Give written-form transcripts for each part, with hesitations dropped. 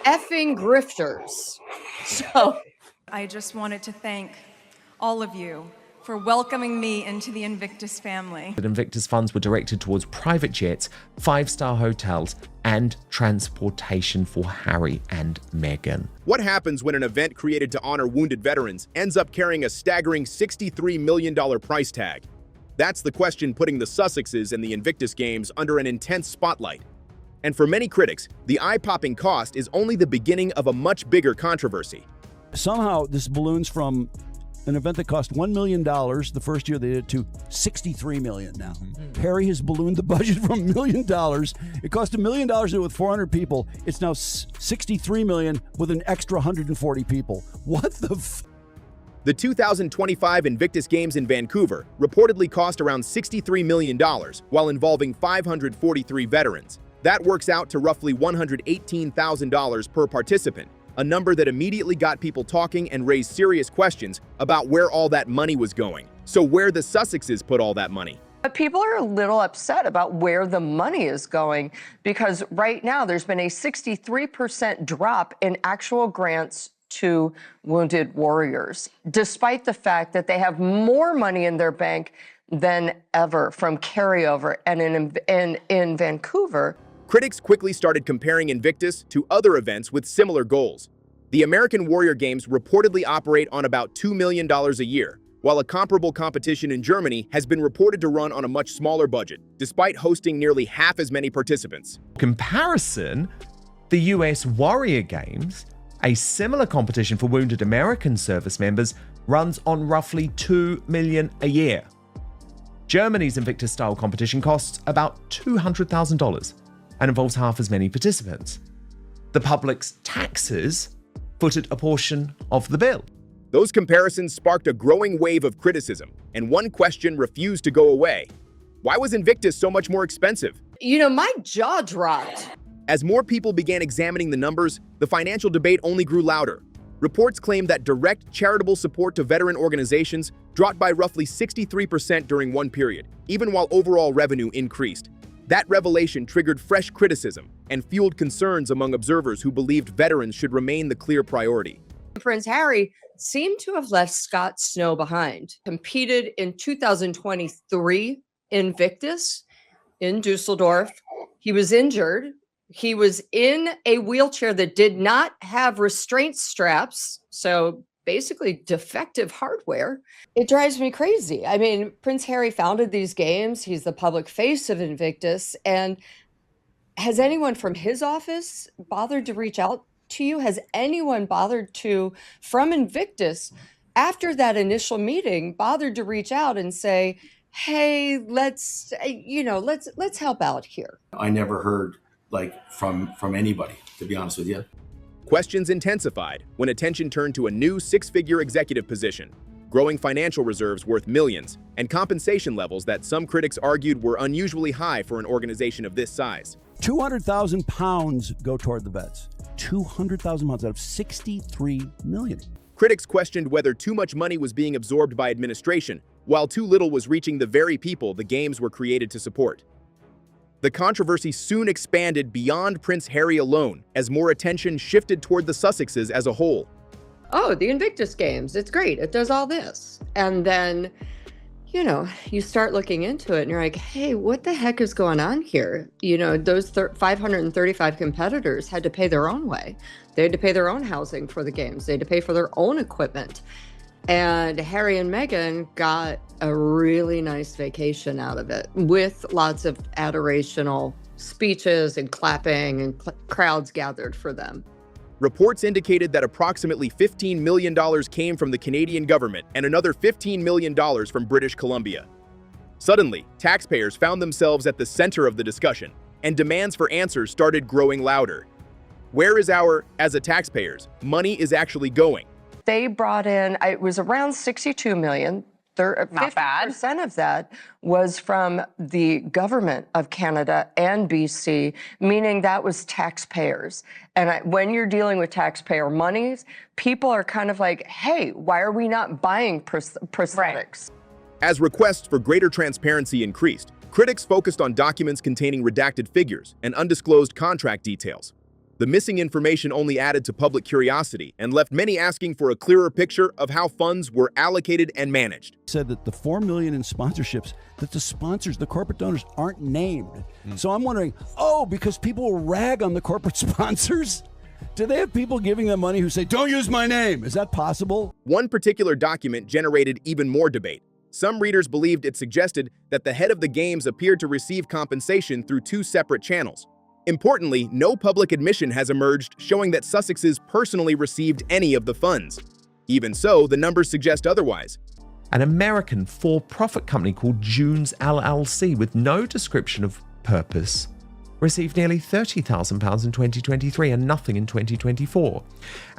effing grifters. So I just wanted to thank all of you for welcoming me into the Invictus family. The Invictus funds were directed towards private jets, 5-star hotels, and transportation for Harry and Meghan. What happens when an event created to honor wounded veterans ends up carrying a staggering $63 million price tag? That's the question putting the Sussexes and the Invictus Games under an intense spotlight. And for many critics, the eye-popping cost is only the beginning of a much bigger controversy. Somehow this balloons from an event that cost $1 million the first year they did it to $63 million now. Harry has ballooned the budget from $1 million. It cost $1 million to do it with 400 people. It's now $63 million with an extra 140 people. What the The 2025 Invictus Games in Vancouver reportedly cost around $63 million while involving 543 veterans. That works out to roughly $118,000 per participant, a number that immediately got people talking and raised serious questions about where all that money was going. So where the Sussexes put all that money? but people are a little upset about where the money is going, because right now there's been a 63% drop in actual grants to wounded warriors, despite the fact that they have more money in their bank than ever from carryover. And in Vancouver, Critics quickly started comparing Invictus to other events with similar goals. The American Warrior Games reportedly operate on about $2 million a year, while a comparable competition in Germany has been reported to run on a much smaller budget, despite hosting nearly half as many participants. Comparison, the US Warrior Games, a similar competition for wounded American service members, runs on roughly $2 million a year. Germany's Invictus-style competition costs about $200,000 and involves half as many participants. The public's taxes footed a portion of the bill. Those comparisons sparked a growing wave of criticism, and one question refused to go away. Why was Invictus so much more expensive? you know, my jaw dropped. As more people began examining the numbers, the financial debate only grew louder. Reports claim that direct charitable support to veteran organizations dropped by roughly 63% during one period, even while overall revenue increased. That revelation triggered fresh criticism and fueled concerns among observers who believed veterans should remain the clear priority. Prince Harry seemed to have left Scott Snow behind. Competed in 2023 Invictus in Dusseldorf. He was injured. He was in a wheelchair that did not have restraint straps, so basically defective hardware. It drives me crazy. I mean, Prince Harry founded these games. He's the public face of Invictus. And has anyone from his office bothered to reach out to you? Has anyone bothered to, from Invictus, after that initial meeting, bothered to reach out and say, hey, let's help out here? I never heard from anybody, to be honest with you. Questions intensified when attention turned to a new six-figure executive position, growing financial reserves worth millions, and compensation levels that some critics argued were unusually high for an organization of this size. 200,000 pounds go toward the vets. 200,000 pounds out of 63 million. Critics questioned whether too much money was being absorbed by administration, while too little was reaching the very people the games were created to support. The controversy soon expanded beyond Prince Harry alone, as more attention shifted toward the Sussexes as a whole. Oh, the Invictus Games, it's great. It does all this. And then, you start looking into it and you're like, hey, what the heck is going on here? Those 535 competitors had to pay their own way. They had to pay their own housing for the games. They had to pay for their own equipment. And Harry and Meghan got a really nice vacation out of it, with lots of adorational speeches and clapping and crowds gathered for them. Reports indicated that approximately $15 million came from the Canadian government and another $15 million from British Columbia. Suddenly, taxpayers found themselves at the center of the discussion, and demands for answers started growing louder. Where is as a taxpayers, money is actually going? They brought in, it was around 62 million. Not bad. 50% of that was from the government of Canada and BC, meaning that was taxpayers. And when you're dealing with taxpayer monies, people are kind of like, hey, why are we not buying prosthetics? Right. As requests for greater transparency increased, critics focused on documents containing redacted figures and undisclosed contract details. The missing information only added to public curiosity and left many asking for a clearer picture of how funds were allocated and managed. Said that the $4 million in sponsorships, that the sponsors, the corporate donors, aren't named. So I'm wondering, because people will rag on the corporate sponsors? Do they have people giving them money who say, don't use my name? Is that possible? One particular document generated even more debate. Some readers believed it suggested that the head of the games appeared to receive compensation through two separate channels. Importantly, no public admission has emerged showing that Sussexes personally received any of the funds. Even so, the numbers suggest otherwise. An American for-profit company called June's LLC, with no description of purpose, received nearly £30,000 in 2023 and nothing in 2024.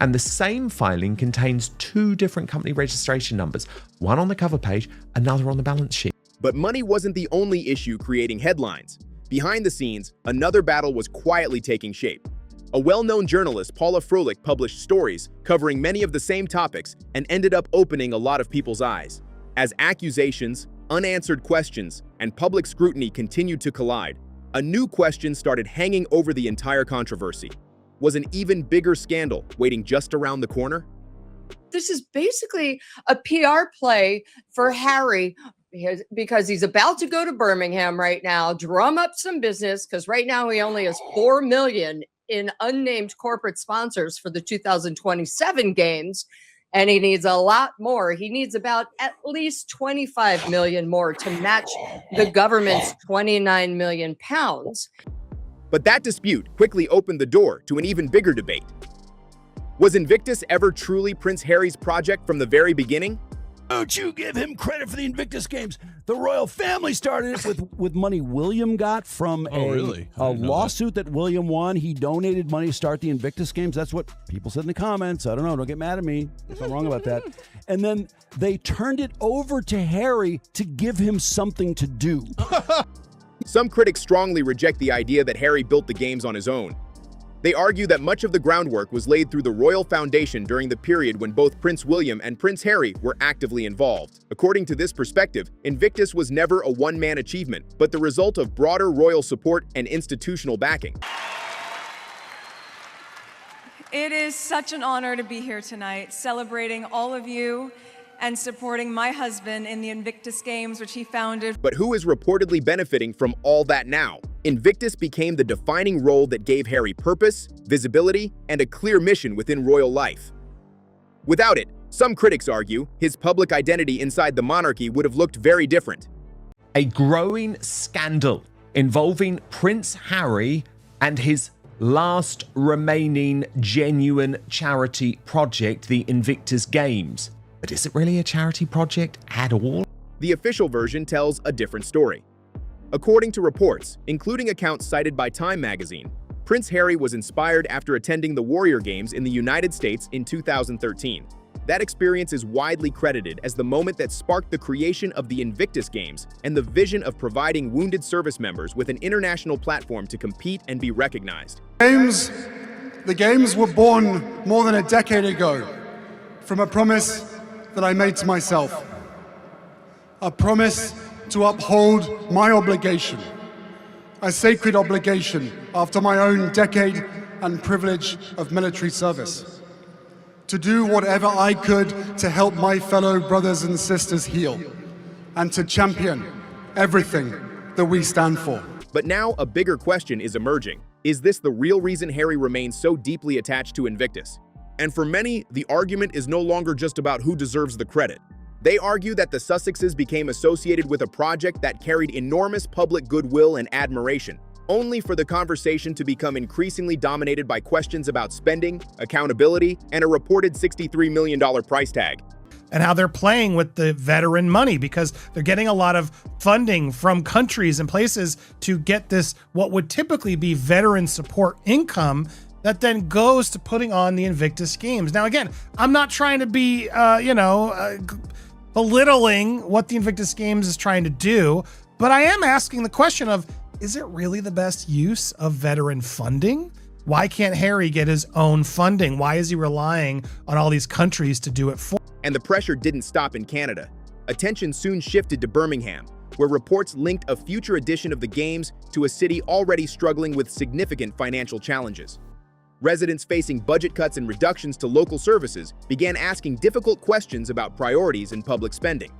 And the same filing contains two different company registration numbers, one on the cover page, another on the balance sheet. But money wasn't the only issue creating headlines. Behind the scenes, another battle was quietly taking shape. A well-known journalist, Paula Froelich, published stories covering many of the same topics and ended up opening a lot of people's eyes. As accusations, unanswered questions, and public scrutiny continued to collide, a new question started hanging over the entire controversy. Was an even bigger scandal waiting just around the corner? This is basically a PR play for Harry because he's about to go to Birmingham right now, drum up some business, because right now he only has $4 million in unnamed corporate sponsors for the 2027 games, and he needs a lot more. He needs about at least 25 million more to match the government's 29 million pounds. But that dispute quickly opened the door to an even bigger debate. Was Invictus ever truly Prince Harry's project from the very beginning? Don't you give him credit for the Invictus Games. The royal family started it with money William got from a lawsuit that William won. He donated money to start the Invictus Games. That's what people said in the comments. I don't know. Don't get mad at me if I'm wrong about that. And then they turned it over to Harry to give him something to do. Some critics strongly reject the idea that Harry built the games on his own. They argue that much of the groundwork was laid through the Royal Foundation during the period when both Prince William and Prince Harry were actively involved. According to this perspective, Invictus was never a one-man achievement, but the result of broader royal support and institutional backing. It is such an honor to be here tonight, celebrating all of you and supporting my husband in the Invictus Games, which he founded. But who is reportedly benefiting from all that now? Invictus became the defining role that gave Harry purpose, visibility, and a clear mission within royal life. Without it, some critics argue, his public identity inside the monarchy would have looked very different. A growing scandal involving Prince Harry and his last remaining genuine charity project, the Invictus Games. But is it really a charity project at all? The official version tells a different story. According to reports, including accounts cited by Time magazine, Prince Harry was inspired after attending the Warrior Games in the United States in 2013. That experience is widely credited as the moment that sparked the creation of the Invictus Games and the vision of providing wounded service members with an international platform to compete and be recognized. The games were born more than a decade ago from a promise that I made to myself. A promise to uphold my obligation, a sacred obligation after my own decade and privilege of military service, to do whatever I could to help my fellow brothers and sisters heal, and to champion everything that we stand for. But now a bigger question is emerging. Is this the real reason Harry remains so deeply attached to Invictus? And for many, the argument is no longer just about who deserves the credit. They argue that the Sussexes became associated with a project that carried enormous public goodwill and admiration, only for the conversation to become increasingly dominated by questions about spending, accountability, and a reported $63 million price tag. And how they're playing with the veteran money because they're getting a lot of funding from countries and places to get this, what would typically be veteran support income that then goes to putting on the Invictus Games. Now, again, I'm not trying to be, belittling what the Invictus Games is trying to do, but I am asking the question of, is it really the best use of veteran funding? Why can't Harry get his own funding? Why is he relying on all these countries to do it for? And the pressure didn't stop in Canada. Attention soon shifted to Birmingham, where reports linked a future edition of the Games to a city already struggling with significant financial challenges. residents facing budget cuts and reductions to local services began asking difficult questions about priorities in public spending.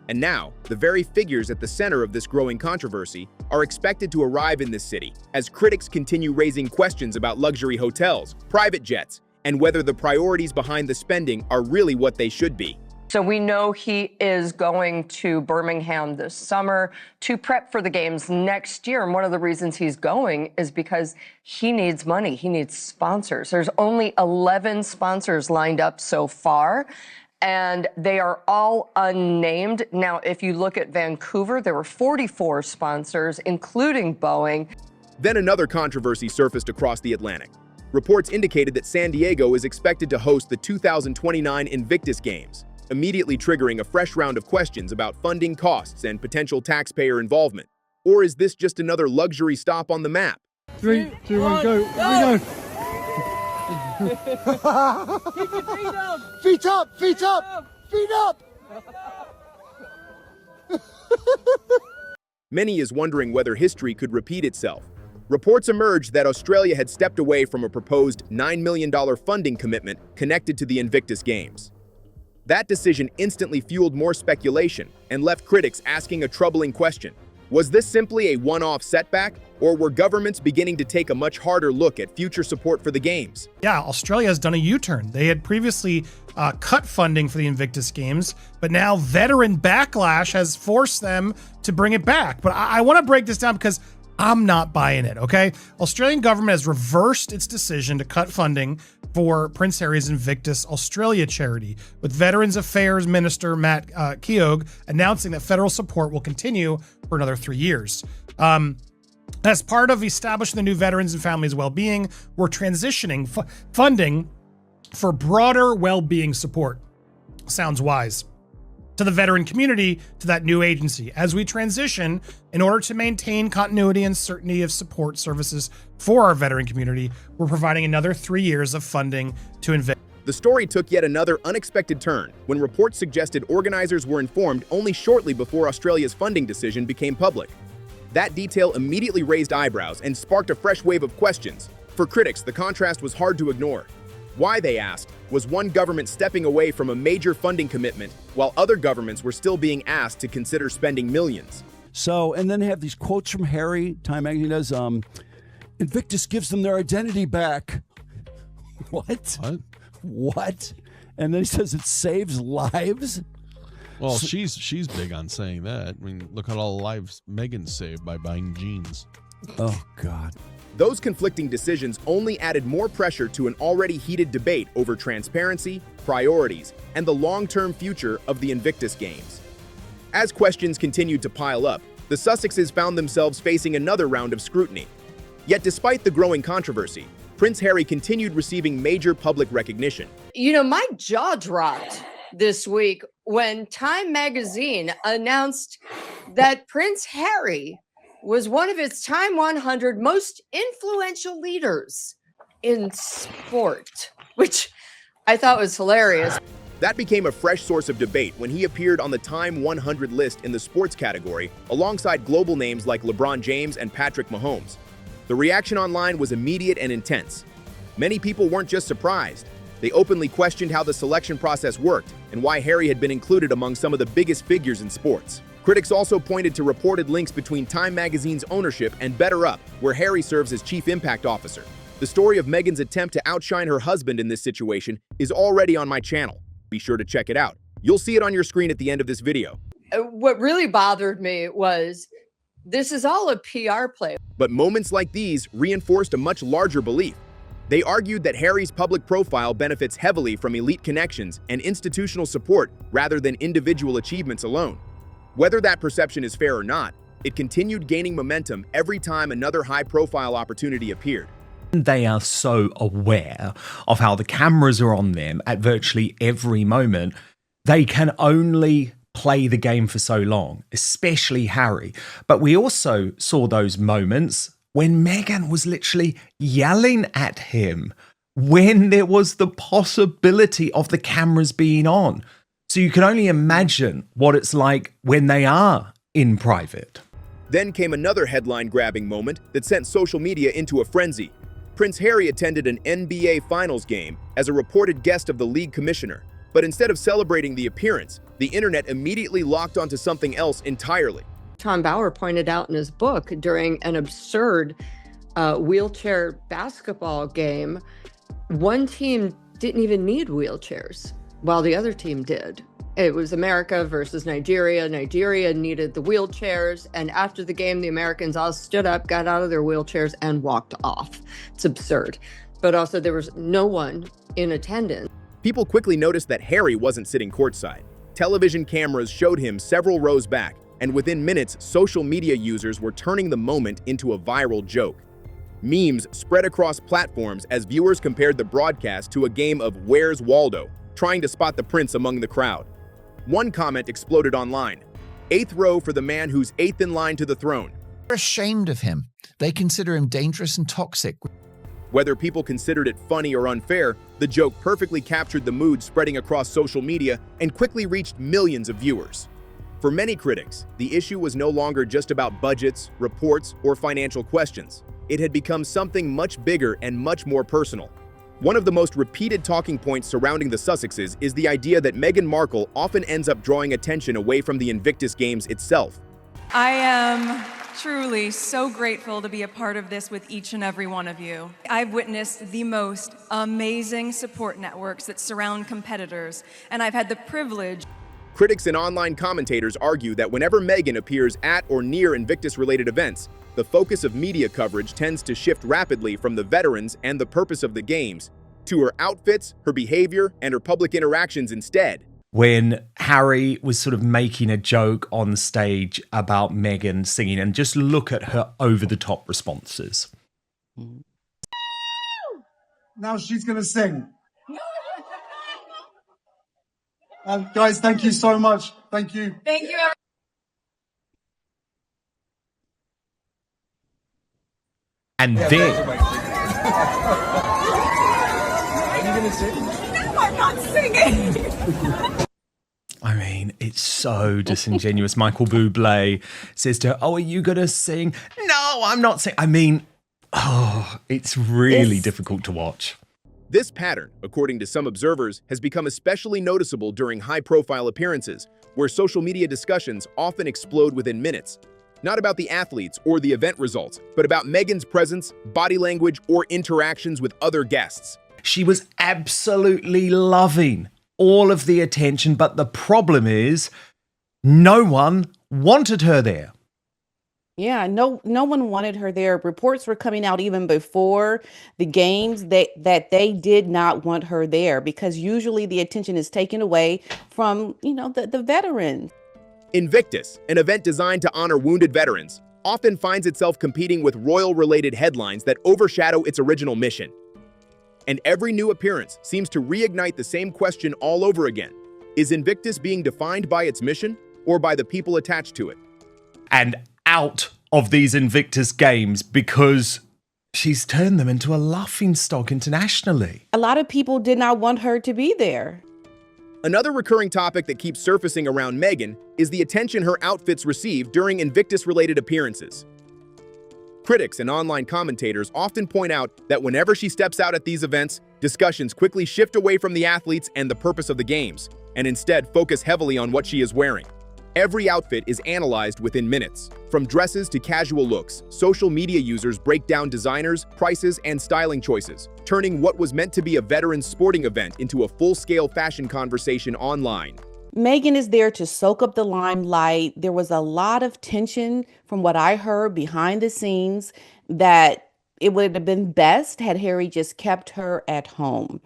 And now, the very figures at the center of this growing controversy are expected to arrive in this city as critics continue raising questions about luxury hotels, private jets, and whether the priorities behind the spending are really what they should be. So we know he is going to Birmingham this summer to prep for the games next year. And one of the reasons he's going is because he needs money. He needs sponsors. There's only 11 sponsors lined up so far, and they are all unnamed. Now, if you look at Vancouver, there were 44 sponsors, including Boeing. Then another controversy surfaced across the Atlantic. Reports indicated that San Diego is expected to host the 2029 Invictus Games, immediately triggering a fresh round of questions about funding costs and potential taxpayer involvement. Or is this just another luxury stop on the map? 3, 2, 1, go. We go. Feet up, feet up, feet up. Many is wondering whether history could repeat itself. Reports emerged that Australia had stepped away from a proposed $9 million funding commitment connected to the Invictus Games. That decision instantly fueled more speculation and left critics asking a troubling question. Was this simply a one-off setback, or were governments beginning to take a much harder look at future support for the Games? Yeah, Australia has done a U-turn. They had previously cut funding for the Invictus Games, but now veteran backlash has forced them to bring it back. But I want to break this down because I'm not buying it, okay? Australian government has reversed its decision to cut funding for Prince Harry's Invictus Australia charity, with Veterans Affairs Minister Matt Keogh announcing that federal support will continue for another 3 years. As part of establishing the new Veterans and Families Wellbeing, we're transitioning funding for broader well-being support. Sounds wise. To the veteran community, to that new agency. As we transition, in order to maintain continuity and certainty of support services for our veteran community, we're providing another 3 years of funding to Invictus. The story took yet another unexpected turn when reports suggested organizers were informed only shortly before Australia's funding decision became public. That detail immediately raised eyebrows and sparked a fresh wave of questions. For critics, the contrast was hard to ignore. Why, they asked, was one government stepping away from a major funding commitment while other governments were still being asked to consider spending millions? So, and then they have these quotes from Harry. Time magazine does, Invictus gives them their identity back. What? And then he says it saves lives? Well, she's big on saying that. I mean, look at all the lives Meghan saved by buying jeans. Oh, God. Those conflicting decisions only added more pressure to an already heated debate over transparency, priorities, and the long-term future of the Invictus Games. As questions continued to pile up, the Sussexes found themselves facing another round of scrutiny. Yet despite the growing controversy, Prince Harry continued receiving major public recognition. You know, my jaw dropped this week when Time magazine announced that Prince Harry was one of its Time 100 most influential leaders in sport, which I thought was hilarious. That became a fresh source of debate when he appeared on the Time 100 list in the sports category, alongside global names like LeBron James and Patrick Mahomes. The reaction online was immediate and intense. Many people weren't just surprised. They openly questioned how the selection process worked and why Harry had been included among some of the biggest figures in sports. Critics also pointed to reported links between Time magazine's ownership and Better Up, where Harry serves as Chief Impact Officer. The story of Meghan's attempt to outshine her husband in this situation is already on my channel. Be sure to check it out. You'll see it on your screen at the end of this video. What really bothered me was this is all a PR play. But moments like these reinforced a much larger belief. They argued that Harry's public profile benefits heavily from elite connections and institutional support rather than individual achievements alone. Whether that perception is fair or not, it continued gaining momentum every time another high-profile opportunity appeared. They are so aware of how the cameras are on them at virtually every moment. They can only play the game for so long, especially Harry. But we also saw those moments when Meghan was literally yelling at him when there was the possibility of the cameras being on. So you can only imagine what it's like when they are in private. Then came another headline-grabbing moment that sent social media into a frenzy. Prince Harry attended an NBA Finals game as a reported guest of the league commissioner, but instead of celebrating the appearance, the internet immediately locked onto something else entirely. Tom Bauer pointed out in his book during an absurd wheelchair basketball game, one team didn't even need wheelchairs, while the other team did. It was America versus Nigeria. Nigeria needed the wheelchairs, and after the game, the Americans all stood up, got out of their wheelchairs, and walked off. It's absurd. But also, there was no one in attendance. People quickly noticed that Harry wasn't sitting courtside. Television cameras showed him several rows back, and within minutes, social media users were turning the moment into a viral joke. Memes spread across platforms as viewers compared the broadcast to a game of Where's Waldo, trying to spot the prince among the crowd. One comment exploded online. 8th row for the man who's 8th in line to the throne. They're ashamed of him. They consider him dangerous and toxic. Whether people considered it funny or unfair, the joke perfectly captured the mood spreading across social media and quickly reached millions of viewers. For many critics, the issue was no longer just about budgets, reports, or financial questions. It had become something much bigger and much more personal. One of the most repeated talking points surrounding the Sussexes is the idea that Meghan Markle often ends up drawing attention away from the Invictus Games itself. I am truly so grateful to be a part of this with each and every one of you. I've witnessed the most amazing support networks that surround competitors, and I've had the privilege. Critics and online commentators argue that whenever Meghan appears at or near Invictus-related events, the focus of media coverage tends to shift rapidly from the veterans and the purpose of the games to her outfits, her behavior, and her public interactions instead. When Harry was sort of making a joke on stage about Meghan singing, and just look at her over-the-top responses. Now she's going to sing. Guys, thank you so much. Thank you. Thank you, And then... Are you going to sing? No, I'm not singing. I mean, it's so disingenuous. Michael Bublé says to her, "Oh, are you going to sing?" "No, I'm not singing." I mean, it's really difficult to watch. This pattern, according to some observers, has become especially noticeable during high-profile appearances, where social media discussions often explode within minutes. Not about the athletes or the event results, but about Meghan's presence, body language, or interactions with other guests. She was absolutely loving all of the attention, but the problem is no one wanted her there. Yeah, no one wanted her there. Reports were coming out even before the games that they did not want her there, because usually the attention is taken away from, the veterans. Invictus, an event designed to honor wounded veterans, often finds itself competing with royal-related headlines that overshadow its original mission. And every new appearance seems to reignite the same question all over again. Is Invictus being defined by its mission or by the people attached to it? And out of these Invictus Games, because she's turned them into a laughingstock internationally. A lot of people did not want her to be there. Another recurring topic that keeps surfacing around Meghan is the attention her outfits receive during Invictus-related appearances. Critics and online commentators often point out that whenever she steps out at these events, discussions quickly shift away from the athletes and the purpose of the games, and instead focus heavily on what she is wearing. Every outfit is analyzed within minutes. From dresses to casual looks, social media users break down designers, prices, and styling choices, turning what was meant to be a veteran's sporting event into a full-scale fashion conversation online. Meghan is there to soak up the limelight. There was a lot of tension from what I heard behind the scenes that it would have been best had Harry just kept her at home.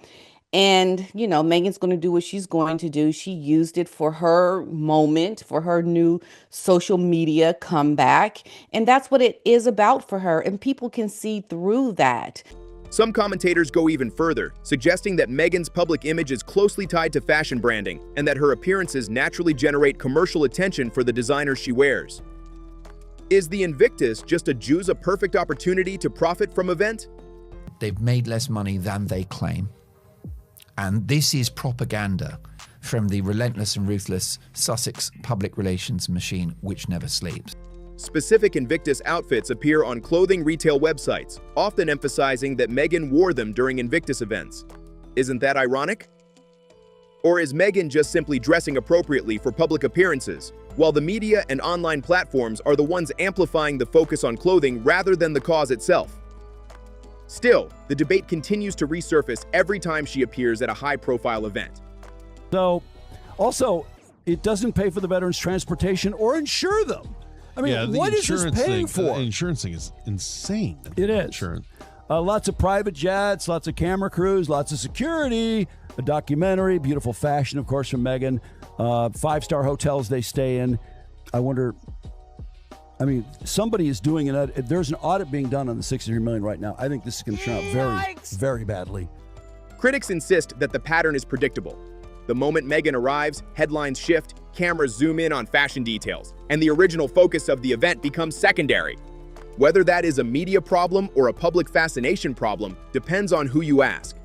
And, Meghan's going to do what she's going to do. She used it for her moment, for her new social media comeback. And that's what it is about for her. And people can see through that. Some commentators go even further, suggesting that Meghan's public image is closely tied to fashion branding and that her appearances naturally generate commercial attention for the designers she wears. Is the Invictus just a perfect opportunity to profit from event? They've made less money than they claim. And this is propaganda from the relentless and ruthless Sussex public relations machine, which never sleeps. specific Invictus outfits appear on clothing retail websites, often emphasizing that Meghan wore them during Invictus events. Isn't that ironic? Or is Meghan just simply dressing appropriately for public appearances, while the media and online platforms are the ones amplifying the focus on clothing rather than the cause itself? Still, the debate continues to resurface every time she appears at a high-profile event. So, also, it doesn't pay for the veterans' transportation or insure them. I mean, what is this paying for? The insurance thing is insane. It is. Insurance. Lots of private jets, lots of camera crews, lots of security, a documentary, beautiful fashion, of course, from Meghan, 5-star hotels they stay in. I wonder, I mean, somebody is doing it. There's an audit being done on the $63 million right now. I think this is going to turn out very, very badly. Critics insist that the pattern is predictable. The moment Meghan arrives, headlines shift, cameras zoom in on fashion details, and the original focus of the event becomes secondary. Whether that is a media problem or a public fascination problem depends on who you ask.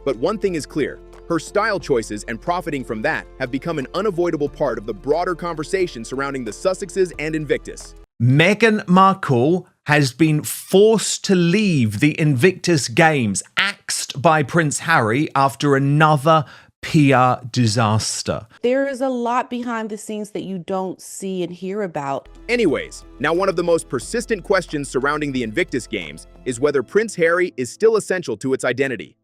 But one thing is clear, her style choices and profiting from that have become an unavoidable part of the broader conversation surrounding the Sussexes and Invictus. Meghan Markle has been forced to leave the Invictus Games, axed by Prince Harry after another PR disaster. There is a lot behind the scenes that you don't see and hear about. Anyways, now one of the most persistent questions surrounding the Invictus Games is whether Prince Harry is still essential to its identity.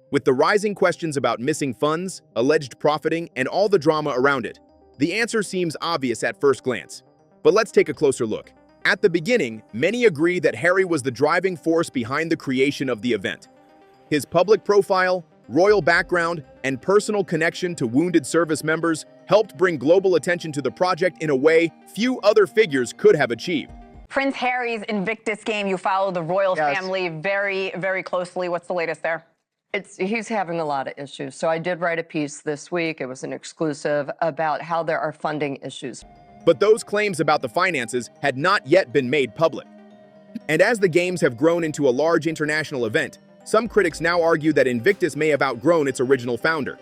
With the rising questions about missing funds, alleged profiting, and all the drama around it, the answer seems obvious at first glance. But let's take a closer look. At the beginning, many agree that Harry was the driving force behind the creation of the event. His public profile, royal background, and personal connection to wounded service members helped bring global attention to the project in a way few other figures could have achieved. Prince Harry's Invictus game, you follow the royal family very, very closely. What's the latest there? He's having a lot of issues. So I did write a piece this week, it was an exclusive, about how there are funding issues. But those claims about the finances had not yet been made public. And as the games have grown into a large international event, some critics now argue that Invictus may have outgrown its original founder.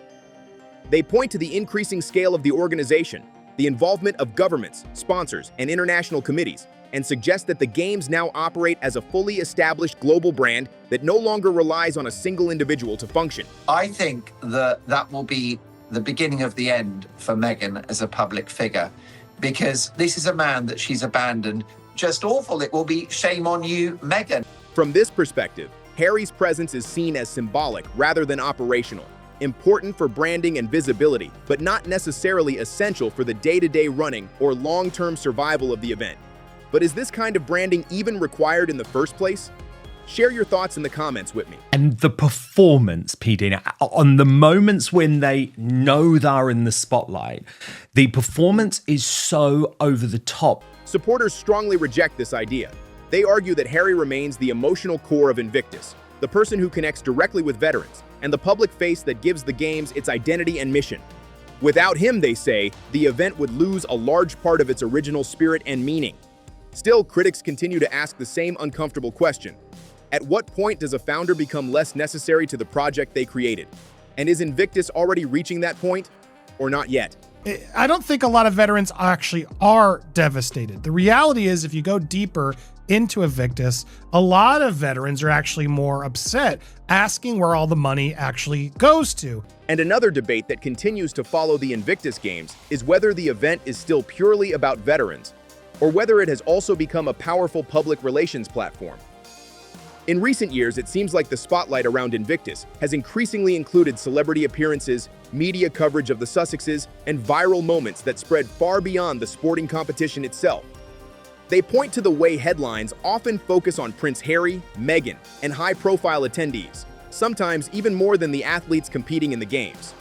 They point to the increasing scale of the organization, the involvement of governments, sponsors, and international committees, and suggest that the games now operate as a fully established global brand that no longer relies on a single individual to function. I think that will be the beginning of the end for Meghan as a public figure, because this is a man that she's abandoned. Just awful. It will be shame on you, Meghan. From this perspective, Harry's presence is seen as symbolic rather than operational, important for branding and visibility, but not necessarily essential for the day-to-day running or long-term survival of the event. But is this kind of branding even required in the first place? Share your thoughts in the comments with me. And the performance, PD, on the moments when they know they're in the spotlight, the performance is so over the top. Supporters strongly reject this idea. They argue that Harry remains the emotional core of Invictus, the person who connects directly with veterans, and the public face that gives the games its identity and mission. Without him, they say, the event would lose a large part of its original spirit and meaning. Still, critics continue to ask the same uncomfortable question. At what point does a founder become less necessary to the project they created? And is Invictus already reaching that point, or not yet? I don't think a lot of veterans actually are devastated. The reality is, if you go deeper into Invictus, a lot of veterans are actually more upset, asking where all the money actually goes to. And another debate that continues to follow the Invictus Games is whether the event is still purely about veterans, or whether it has also become a powerful public relations platform. In recent years, it seems like the spotlight around Invictus has increasingly included celebrity appearances, media coverage of the Sussexes, and viral moments that spread far beyond the sporting competition itself. They point to the way headlines often focus on Prince Harry, Meghan, and high-profile attendees, sometimes even more than the athletes competing in the games.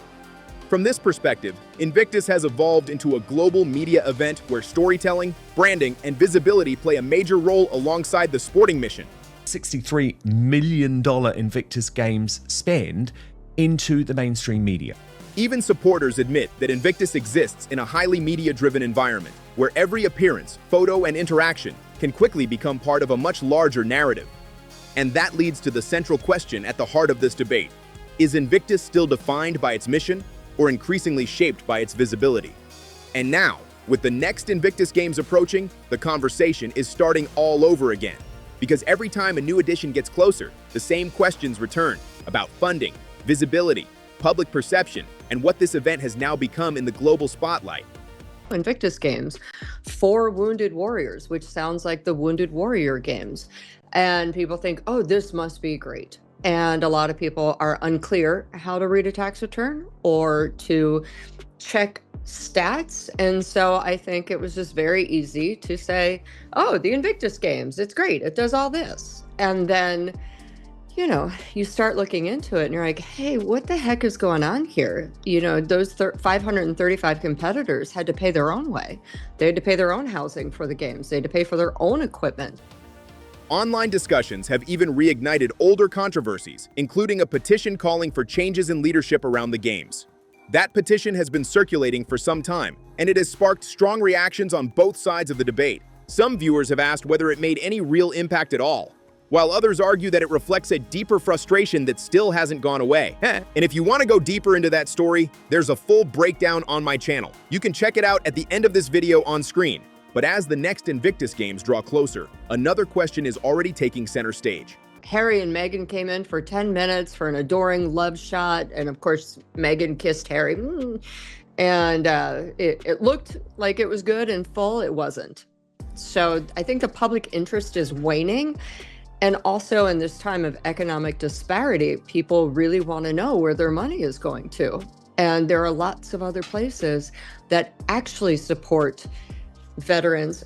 From this perspective, Invictus has evolved into a global media event where storytelling, branding, and visibility play a major role alongside the sporting mission. $63 million Invictus Games spend into the mainstream media. Even supporters admit that Invictus exists in a highly media-driven environment, where every appearance, photo, and interaction can quickly become part of a much larger narrative. And that leads to the central question at the heart of this debate. Is Invictus still defined by its mission, or increasingly shaped by its visibility? And now, With the next Invictus Games approaching, the conversation is starting all over again. Because every time a new edition gets closer, the same questions return about funding, visibility, public perception, and what this event has now become in the global spotlight. Invictus Games for Wounded Warriors, which sounds like the Wounded Warrior Games. And people think, oh, this must be great. And a lot of people are unclear how to read a tax return or to check stats. And so I think it was just very easy to say, oh, the Invictus Games, it's great. It does all this. And then, you know, you start looking into it and you're like, hey, what the heck is going on here? You know, those 535 competitors had to pay their own way. They had to pay their own housing for the games. They had to pay for their own equipment. Online discussions have even reignited older controversies, including a petition calling for changes in leadership around the games. That petition has been circulating for some time, and it has sparked strong reactions on both sides of the debate. Some viewers have asked whether it made any real impact at all, while others argue that it reflects a deeper frustration that still hasn't gone away. And if you want to go deeper into that story, there's a full breakdown on my channel. You can check it out at the end of this video on screen. But as the next Invictus Games draw closer, another question is already taking center stage. Harry and Meghan came in for 10 minutes for an adoring love shot. And of course, Meghan kissed Harry. And it looked like it was good and full. It wasn't. So I think the public interest is waning. And also in this time of economic disparity, people really want to know where their money is going to. And there are lots of other places that actually support veterans,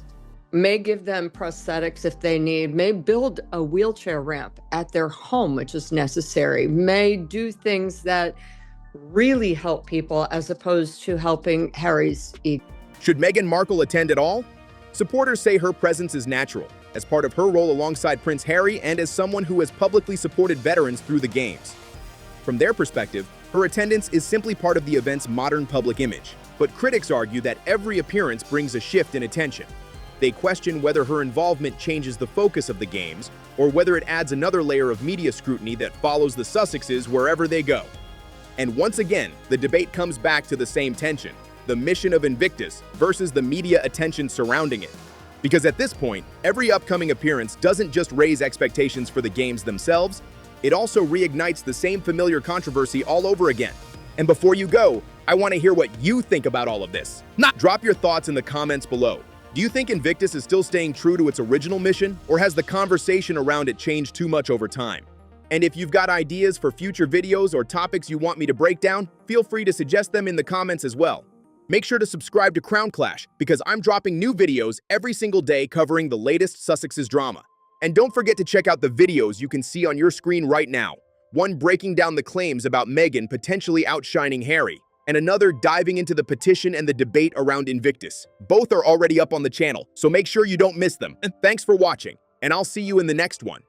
may give them prosthetics if they need, may build a wheelchair ramp at their home, which is necessary, may do things that really help people as opposed to helping Harry's ego. Should Meghan Markle attend at all? Supporters say her presence is natural, as part of her role alongside Prince Harry and as someone who has publicly supported veterans through the games. From their perspective, her attendance is simply part of the event's modern public image. But critics argue that every appearance brings a shift in attention. They question whether her involvement changes the focus of the games, or whether it adds another layer of media scrutiny that follows the Sussexes wherever they go. And once again, the debate comes back to the same tension, the mission of Invictus versus the media attention surrounding it. Because at this point, every upcoming appearance doesn't just raise expectations for the games themselves, it also reignites the same familiar controversy all over again. And before you go, I want to hear what you think about all of this. Drop your thoughts in the comments below. Do you think Invictus is still staying true to its original mission, or has the conversation around it changed too much over time? And if you've got ideas for future videos or topics you want me to break down, feel free to suggest them in the comments as well. Make sure to subscribe to Crown Clash, because I'm dropping new videos every single day covering the latest Sussexes drama. And don't forget to check out the videos you can see on your screen right now. One breaking down the claims about Meghan potentially outshining Harry, and another diving into the petition and the debate around Invictus. Both are already up on the channel, so make sure you don't miss them. And thanks for watching, and I'll see you in the next one.